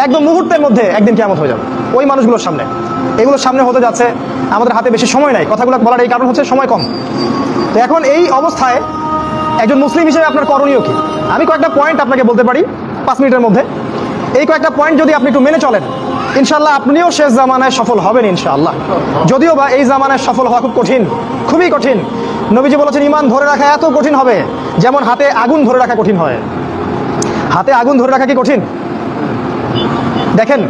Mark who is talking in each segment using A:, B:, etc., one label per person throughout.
A: একদম মুহূর্তের মধ্যে একদিন কিয়ামত হয়ে যাবে ওই মানুষগুলোর সামনে। এগুলোর সামনে হতে যাচ্ছে, আমাদের হাতে বেশি সময় নাই কথাগুলো বলার, এই কারণ হচ্ছে সময় কম। তো এখন এই অবস্থায় একজন মুসলিম হিসেবে আপনার করণীয় কি? আমি কয়েকটা পয়েন্ট আপনাকে বলতে পারি 5 মিনিটের মধ্যে। এই কয়েকটা পয়েন্ট যদি আপনি একটু মেনে চলেন, ইনশাআল্লাহ আপনিও শেষ জামানায় সফল হবেন ইনশাআল্লাহ। যদিও বা এই জামানায় সফল হওয়া খুব কঠিন, খুবই কঠিন। নবীজি বলেছেন ঈমান ধরে রাখা এত কঠিন হবে যেমন হাতে আগুন ধরে রাখা কঠিন হয়। হাতে আগুন ধরে রাখা কি কঠিন? দেখেন,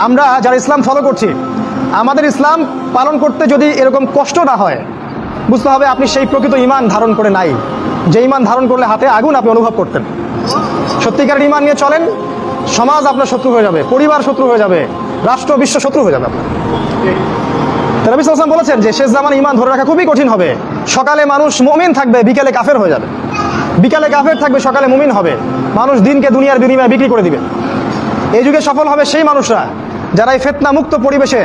A: আমরা যারা ইসলাম ফলো করছি, আমাদের ইসলাম পালন করতে যদি এরকম কষ্ট না হয়, বুঝতে হবে আপনি সেই প্রকৃত ঈমান ধারণ করে নাই, যে ঈমান ধারণ করলে হাতে আগুন আপনি অনুভব করতেন। সত্যিকারের ঈমান নিয়ে চলেন, সমাজ আপনার শত্রু হয়ে যাবে, পরিবার শত্রু হয়ে যাবে, রাষ্ট্র বিশ্ব শত্রু হয়ে যাবে আপনার। নবী সাল্লাল্লাহু আলাইহি ওয়াসাল্লাম বলেছেন যে শেষ জামানে ঈমান ধরে রাখা খুবই কঠিন হবে। সকালে মানুষ মুমিন থাকবে, বিকেলে কাফের হয়ে যাবে। বিকালে কাফের থাকবে, সকালে মুমিন হবে। মানুষ দিনকে দুনিয়ার বিনিময়ে বিক্রি করে দিবে। এই যুগে সফল হবে সেই মানুষরা যারা এই ফিতনা মুক্ত পরিবেশে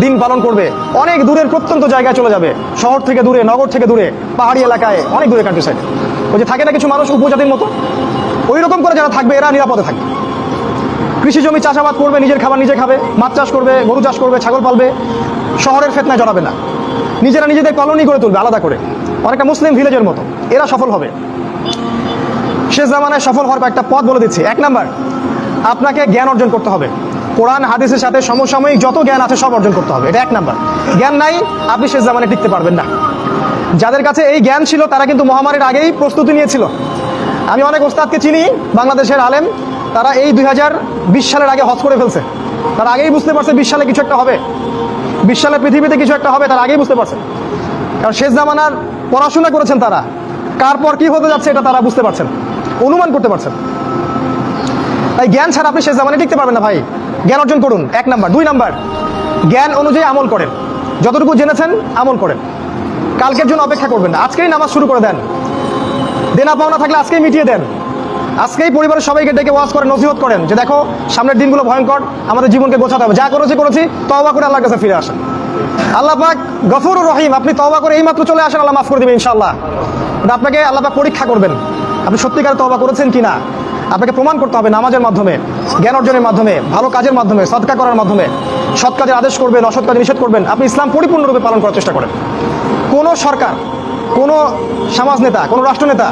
A: দিন পালন করবে। অনেক দূরের প্রত্যন্ত জায়গায় চলে যাবে, শহর থেকে দূরে, নগর থেকে দূরে, পাহাড়ি এলাকায়, অনেক দূরে কান্ট্রি সাইডে। ওই যে থাকে না কিছু মানুষ উপজাতির মতো, ওই রকম করে যারা থাকবে এরা নিরাপদে থাকবে। কৃষি জমি চাষাবাদ করবে, নিজের খাবার নিজে খাবে, মাছ চাষ করবে, গরু চাষ করবে, ছাগল পালবে, শহরের ফিতনায় জড়াবে না, নিজেরা নিজেদের কলোনি করে তুলবে আলাদা করে, অনেকটা মুসলিম ভিলেজের মতো। এরা সফল হবে। শেষ জামানায় সফল হওয়ার একটা পথ বলে দিচ্ছি। 1 নাম্বার, আপনাকে জ্ঞান অর্জন করতে হবে। কোরআন হাদিসের সাথে সমসাময়িক যত জ্ঞান আছে সব অর্জন করতে হবে, এটা 1 নাম্বার। জ্ঞান নাই, আপনি শেষ জামানায় টিকতে পারবেন না। যাদের কাছে এই জ্ঞান ছিল তারা কিন্তু মহামারীর আগেই প্রস্তুতি নিয়েছিল। আমি অনেক ওস্তাদকে চিনি, বাংলাদেশের আলেম, তারা এই 2020 সালের আগে হজ করে ফেলছে। তারা আগেই বুঝতে পারছে 20 সালে কিছু একটা হবে, 20 সালে পৃথিবীতে কিছু একটা হবে, তারা আগেই বুঝতে পারছে। কারণ শেষ জামানার পড়াশোনা করেছেন তারা, কার পর কি হতে যাচ্ছে এটা তারা বুঝতে পারছেন, অনুমান করতে পারছেন। তাই জ্ঞান ছাড়া আপনি শেষ জামানায় টিকতে পারবেন না ভাই। জ্ঞান অর্জন করুন, 1 নাম্বার। 2 নাম্বার, জ্ঞান অনুযায়ী আমল করেন। যতটুকু জেনেছেন আমল করেন, কালকের জন্য অপেক্ষা করবেন না। আজকেই নামাজ শুরু করে দেন, দেনা পাওনা থাকলে আজকেই মিটিয়ে দেন। আজকেই পরিবারের সবাইকে ডেকে ওয়াজ করেন, নসিহত করেন যে দেখো সামনের দিনগুলো ভয়ঙ্কর, আমাদের জীবনকে গোছাতে হবে, যা করেছি তওবা করে আল্লাহর কাছে ফিরে আসেন। আল্লাহ পাক গফুরুর রহিম, আপনি তওবা করে এইমাত্র চলে আসেন, আল্লাহ মাফ করে দেবেন ইনশাআল্লাহ। আপনাকে আল্লাহ পাক পরীক্ষা করবেন আপনি সত্যিকারে তওবা করেছেন কিনা। আপনাকে প্রমাণ করতে হবে নামাজের মাধ্যমে, জ্ঞান অর্জনের মাধ্যমে, ভালো কাজের মাধ্যমে, সদকা করার মাধ্যমে। সৎ কাজের আদেশ করবেন, অসৎ কাজে নিষেধ করবেন। আপনি ইসলাম পরিপূর্ণরূপে পালন করার চেষ্টা করেন। কোনো সরকার, কোনো সমাজ নেতা, কোনো রাষ্ট্রনেতা,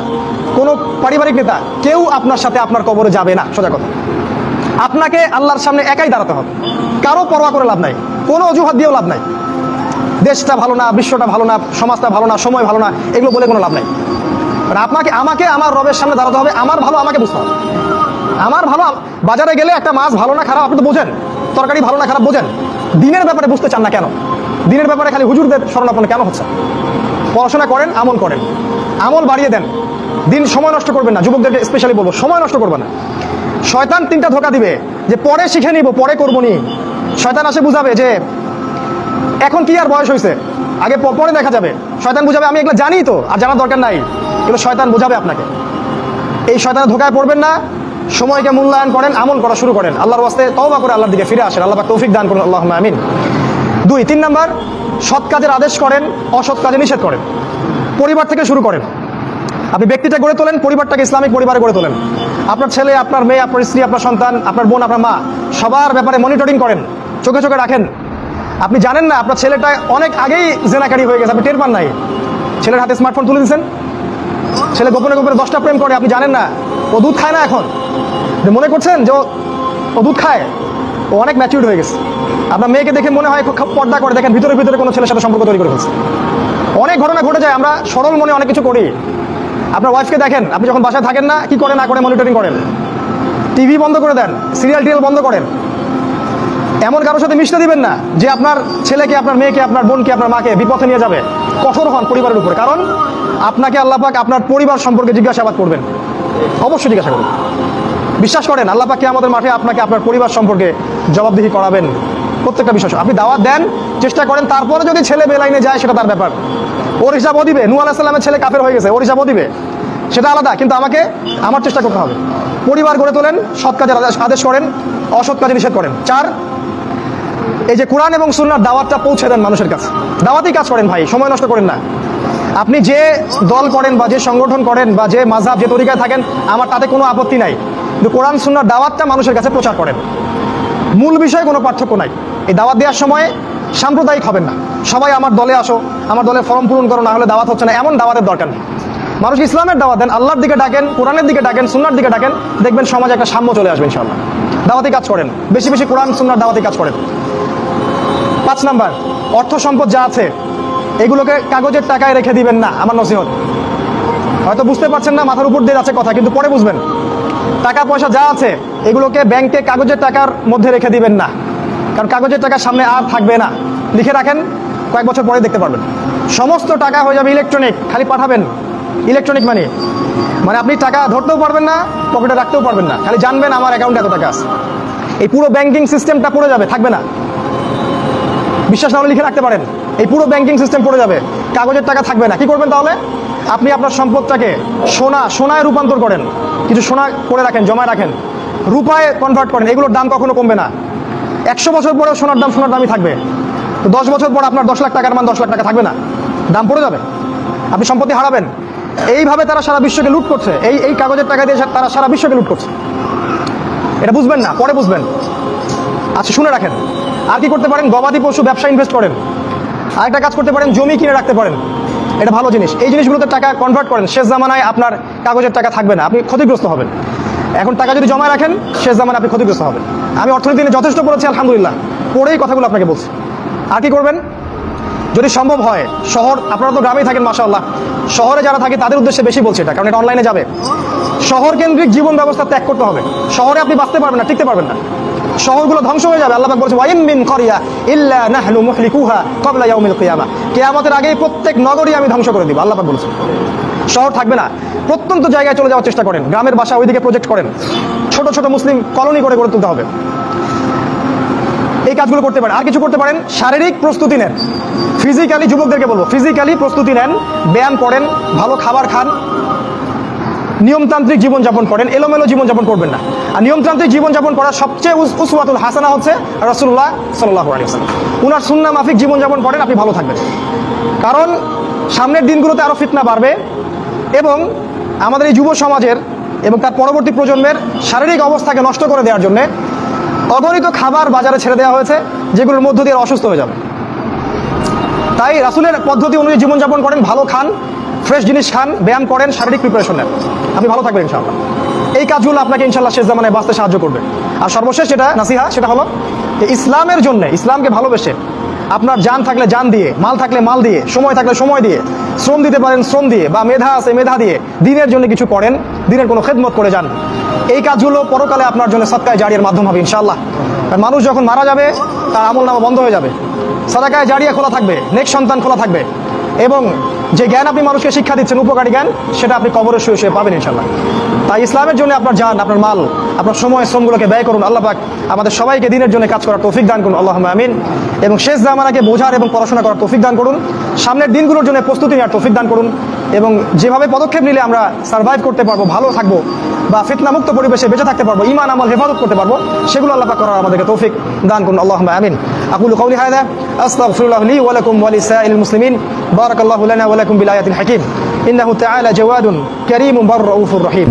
A: কোনো পারিবারিক নেতা কেউ আপনার সাথে আপনার কবরে যাবে না। সোজা কথা, আপনাকে আল্লাহর সামনে একাই দাঁড়াতে হবে। কারো পরোয়া করে লাভ নাই, কোনো অজুহাত দিয়েও লাভ নাই। দেশটা ভালো না, বিশ্বটা ভালো না, সমাজটা ভালো না, সময় ভালো না, এগুলো বলে কোনো লাভ নাই। আমাকে আমার রবের সামনে দাঁড়াতে হবে। আমার ভালো আমাকে বুঝতে হবে। আমার ভালো, বাজারে গেলে একটা মাছ ভালো না খারাপ আপনি তো বোঝেন, তরকারি ভালো না খারাপ বোঝেন। দিনের ব্যাপারে বুঝতে চান না কেন? দিনের ব্যাপারে খালি হুজুরদের শরণাপন্ন কেন হচ্ছে? পড়াশোনা করেন, আমল করেন, আমল বাড়িয়ে দেন। দিন সময় নষ্ট করবেন না। যুবকদেরকে স্পেশালি বলবো, সময় নষ্ট করবেন না। শয়তান 3টা ধোঁকা দিবে যে পরে শিখে নিব, পরে করবো নি। শয়তান আসে বুঝাবে যে এখন কি আর বয়স হয়েছে, আগে পরে দেখা যাবে। শয়তান বুঝাবে আমি এগুলো জানি তো, আর জানার দরকার নাই। এগুলো শয়তান বোঝাবে আপনাকে। এই শয়তানের ধোঁকায় পড়বেন না। সময়কে মূল্যায়ন করেন, আমল করা শুরু করেন। আল্লাহর ওয়াস্তে তওবা করে আল্লাহর দিকে ফিরে আসেন। আল্লাহ পাক তৌফিক দান করুন, আল্লাহুম্মা আমিন। 3 নাম্বার, সৎ কাজের আদেশ করেন, অসৎ কাজে নিষেধ করেন। পরিবার থেকে শুরু করেন। আপনি ব্যক্তিটা গড়ে তোলেন, পরিবারটাকে ইসলামিক পরিবারে গড়ে তোলেন। আপনার ছেলে, আপনার মেয়ে, আপনার স্ত্রী, আপনার সন্তান, আপনার বোন, আপনার মা, সবার ব্যাপারে মনিটরিং করেন, চোখে চোখে রাখেন। আপনি জানেন না আপনার ছেলেটা অনেক আগেই জেনাকারী হয়ে গেছে, আপনি টের পান নাই। ছেলের হাতে স্মার্টফোন তুলে দিচ্ছেন, ছেলে গোপনে গোপনে 10টা প্রেম করে, আপনি জানেন না। ও দুধ খায় না এখন, মনে করছেন যে ও দুধ খায়, ও অনেক ম্যাচিউরড হয়ে গেছে। আপনার মেয়েকে দেখে মনে হয় খুব পর্দা করে, দেখেন ভিতরে ভিতরে কোনো ছেলের সাথে সম্পর্ক তৈরি করে ফেলছে। অনেক ঘটনা ঘটে যায়, আমরা সরল মনে অনেক কিছু করি। আপনার ওয়াইফকে দেখেন, আপনি যখন বাসায় থাকেন না, কি করে না করে মনিটরিং করেন। টিভি বন্ধ করে দেন, সিরিয়াল টিরিয়াল বন্ধ করেন। এমন কারোর সাথে মিশতে দিবেন না যে আপনার ছেলেকে, আপনার মেয়েকে, আপনার বোনকে, আপনার মাকে বিপথে নিয়ে যাবে। কঠোর হন পরিবারের উপরে, কারণ আপনাকে আল্লাহ পাক আপনার পরিবার সম্পর্কে জিজ্ঞাসাবাদ করবেন, অবশ্যই জিজ্ঞাসা করবেন। বিশ্বাস করেন আল্লাহ পাক কিয়ামতের মাঠে আপনাকে আপনার পরিবার সম্পর্কে জবাবদিহি করাবেন। প্রত্যেকটা বিষয় আপনি দাওয়াত দেন, চেষ্টা করেন, তারপরে যদি ছেলে বেলাইনে যায় সেটা তার ব্যাপার, ওর হিসাবও দিবে। নূহ আলাইহিস সালামের ছেলে কাফের হয়ে গেছে, ওর হিসাবও দিবে, সেটা আলাদা। কিন্তু আমাকে আমার চেষ্টা করতে হবে। পরিবার গড়ে তোলেন, সৎ কাজের আদেশ করেন, অসৎ কাজে নিষেধ করেন। 4, এই যে কোরআন এবং সুন্নাহর দাওয়াতটা পৌঁছে দেন মানুষের কাছে। দাওয়াতেই কাজ করেন ভাই, সময় নষ্ট করেন না। আপনি যে দল করেন বা যে সংগঠন করেন বা যে মাযহাব, যে তরিকায় থাকেন, আমার তাতে কোনো আপত্তি নাই, কিন্তু কোরআন সুন্নাহর দাওয়াতটা মানুষের কাছে প্রচার করেন। মূল বিষয়ে কোনো পার্থক্য নাই। এই দাওয়াত দেওয়ার সময় সাম্প্রদায়িক হবেন না, সবাই আমার দলে আসো, আমার দলে ফর্ম পূরণ করো, না হলে দাওয়াত হচ্ছে না, এমন দাওয়াতের দরকার নেই। মানুষ ইসলামের দাওয়াত দেন, আল্লাহর দিকে ডাকেন, কোরআনের দিকে ডাকেন, সুন্নার দিকে ডাকেন, দেখবেন সমাজে একটা সাম্য চলে আসবে ইনশাআল্লাহ। দাওয়াতি কাজ করেন, বেশি বেশি কোরআন সুন্নার দাওয়াতি কাজ করেন। 5 নাম্বার, অর্থ সম্পদ যা আছে এগুলোকে কাগজের টাকায় রেখে দিবেন না। আমার নসিহত, হয়তো বুঝতে পারছেন না, মাথার উপর দিয়ে যাচ্ছে কথা, কিন্তু পরে বুঝবেন। টাকা পয়সা যা আছে এগুলোকে ব্যাংকে কাগজের টাকার মধ্যে রেখে দিবেন না, কারণ কাগজের টাকা সামনে আর থাকবে না। লিখে রাখেন, কয়েক বছর পরে দেখতে পারবেন সমস্ত টাকা হয়ে যাবে ইলেকট্রনিক, খালি পাঠাবেন। ইলেকট্রনিক মানে আপনি টাকা ধরতেও পারবেন না, পকেটে রাখতেও পারবেন না, খালি জানবেন আমার অ্যাকাউন্টে এত টাকা আছে। এই পুরো ব্যাংকিং সিস্টেমটা পড়ে যাবে, থাকবে না। বিশ্বাস না হলে লিখে রাখতে পারেন, এই পুরো ব্যাংকিং সিস্টেম পড়ে যাবে, কাগজের টাকা থাকবে না। কি করবেন তাহলে? আপনি আপনার সম্পদটাকে সোনায় রূপান্তর করেন, কিছু সোনা করে রাখেন, জমায় রাখেন, রূপায় কনভার্ট করেন। এগুলোর দাম কখনো কমবে না। 100 বছর পরে সোনার দামই থাকবে। তো 10 বছর পর আপনার 10 লাখ টাকার মান 10 লাখ টাকা থাকবে না, দাম পড়ে যাবে, আপনি সম্পত্তি হারাবেন। এইভাবে তারা সারা বিশ্বকে লুট করছে, এই কাগজের টাকা দিয়ে তারা সারা বিশ্বকে লুট করছে। এটা বুঝবেন না, পরে বুঝবেন। আচ্ছা, শুনে রাখেন। আর কি করতে পারেন? গবাদি পশু ব্যবসা ইনভেস্ট করেন। আরেকটা কাজ করতে পারেন, জমি কিনে রাখতে পারেন, এটা ভালো জিনিস। এই জিনিসগুলোতে টাকা কনভার্ট করেন। শেষ জামানায় আপনার কাগজের টাকা থাকবে না, আপনি ক্ষতিগ্রস্ত হবেন। এখন টাকা যদি জমায় রাখেন, শেষ জামানায় আপনি ক্ষতিগ্রস্ত হবেন। আমি অর্থনীতি নিয়ে যথেষ্ট পড়েছি আলহামদুলিল্লাহ, পড়েই কথাগুলো আপনাকে বলছি। আর কি করবেন? যদি সম্ভব হয়, শহর, আপনারা তো গ্রামেই থাকেন মাশাআল্লাহ, শহরে যারা থাকে তাদের উদ্দেশ্যে বেশি বলছি এটা, কারণ এটা অনলাইনে যাবে। শহর কেন্দ্রিক জীবন ব্যবস্থা ত্যাগ করতে হবে। শহরে আপনি বাঁচতে পারবেন না, টিকতে পারবেন না, শহরগুলো ধ্বংস হয়ে যাবে। আল্লাহ পাক বলেছেন, ওয়া ইন মিন ক্বরিয়া ইল্লা নাহনু মুহলিকুহা ক্বাবলা ইয়াউমিল কিয়ামা। কিয়ামতের আগেই প্রত্যেক নগরী আমি ধ্বংস করে দিব, আল্লাহ পাক বলেছেন। শহর থাকবে না, প্রত্যন্ত জায়গায় চলে যাওয়ার চেষ্টা করেন, গ্রামের বাসা ওইদিকে প্রজেক্ট করেন, ছোট ছোট মুসলিম কলোনি করে গড়ে তুলতে হবে। এই কাজগুলো করতে পারেন। আর কিছু করতে পারেন, শারীরিক প্রস্তুতি নেন। ফিজিক্যালি, যুবকদেরকে বলবো, ফিজিক্যালি প্রস্তুতি নেন, ব্যায়াম করেন, ভালো খাবার খান, নিয়মতান্ত্রিক জীবনযাপন করেন, এলোমেলো জীবনযাপন করবেন না। আর নিয়মতান্ত্রিক জীবনযাপন করার সবচেয়ে উসওয়াতুল হাসানা হচ্ছে রাসূলুল্লাহ সাল্লাল্লাহু আলাইহি ওয়াসাল্লাম। উনার সুন্নাহ মাফিক জীবনযাপন করেন, আপনি ভালো থাকবেন। কারণ সামনের দিনগুলোতে আরও ফিতনা বাড়বে, এবং আমাদের এই যুব সমাজের এবং তার পরবর্তী প্রজন্মের শারীরিক অবস্থাকে নষ্ট করে দেওয়ার জন্য অগণিত খাবার বাজারে ছেড়ে দেওয়া হয়েছে, যেগুলোর মধ্য দিয়ে অসুস্থ হয়ে যাবে। তাই রাসূলের পদ্ধতি অনুযায়ী জীবনযাপন করেন, ভালো খান, ফ্রেশ জিনিস খান, ব্যায়াম করেন, শারীরিক প্রিপারেশন নেন, আপনি ভালো থাকবেন ইনশাআল্লাহ। এই কাজগুলো আপনাকে ইনশাআল্লাহ শেষ জামানায় বাঁচতে সাহায্য করবে। আর সর্বশেষ যেটা নাসিহা, সেটা হলো ইসলামের জন্য, ইসলামকে ভালোবেসে, আপনার জান থাকলে জান দিয়ে, মাল থাকলে মাল দিয়ে, সময় থাকলে সময় দিয়ে, শ্রম দিতে পারেন শ্রম দিয়ে, বা মেধা আছে মেধা দিয়ে দিনের জন্য কিছু করেন, দিনের কোনো খেদমত করে যান। এই কাজগুলো পরকালে আপনার জন্য সদকায়ে জারিয়ার মাধ্যম হবে ইনশাআল্লাহ। কারণ মানুষ যখন মারা যাবে, তার আমলনামা বন্ধ হয়ে যাবে, সাদাকায়ে জারিয়া খোলা থাকবে, নেক সন্তান খোলা থাকবে, এবং যে জ্ঞান আপনি মানুষকে শিক্ষা দিচ্ছেন, উপকারী জ্ঞান, সেটা আপনি কবরে শুয়ে শুয়ে পাবেন ইনশাআল্লাহ। তাই ইসলামের জন্য আপনার জান, আপনার মাল, আপনার সময়, শ্রমগুলোকে ব্যয় করুন। আল্লাহ পাক আমাদের সবাইকে দিনের জন্য কাজ করার তৌফিক দান করুন, আল্লাহুম্মা আমিন। এবং শেষ জামানাকে বোঝার এবং পড়াশোনা করার তৌফিক দান করুন। সামনের দিনগুলোর জন্য প্রস্তুতি নেওয়ার তৌফিক দান করুন, এবং যেভাবে পদক্ষেপ নিলে আমরা সার্ভাইভ করতে পারবো, ভালো থাকবো, বা ফিতনামুক্ত পরিবেশে বেঁচে থাকতে পারবো, ঈমান আমল হেফাজত করতে পারবো, সেগুলো আল্লাহ পাক করার আমাদেরকে তৌফিক দান করুন, আল্লাহুম্মা আমিন। আকুলু কাউলি হাযা আস্তাগফিরুল্লাহ লি ওয়া লাকুম ওয়া লিসাইরিল মুসলিমিন। বারাকাল্লাহু লানা ওয়া লাকুম বিল আয়াতিল হাকীম। ইন্নাহু তাআলা জাওয়াদুন কারীমুন বাররাউফুর রহিম।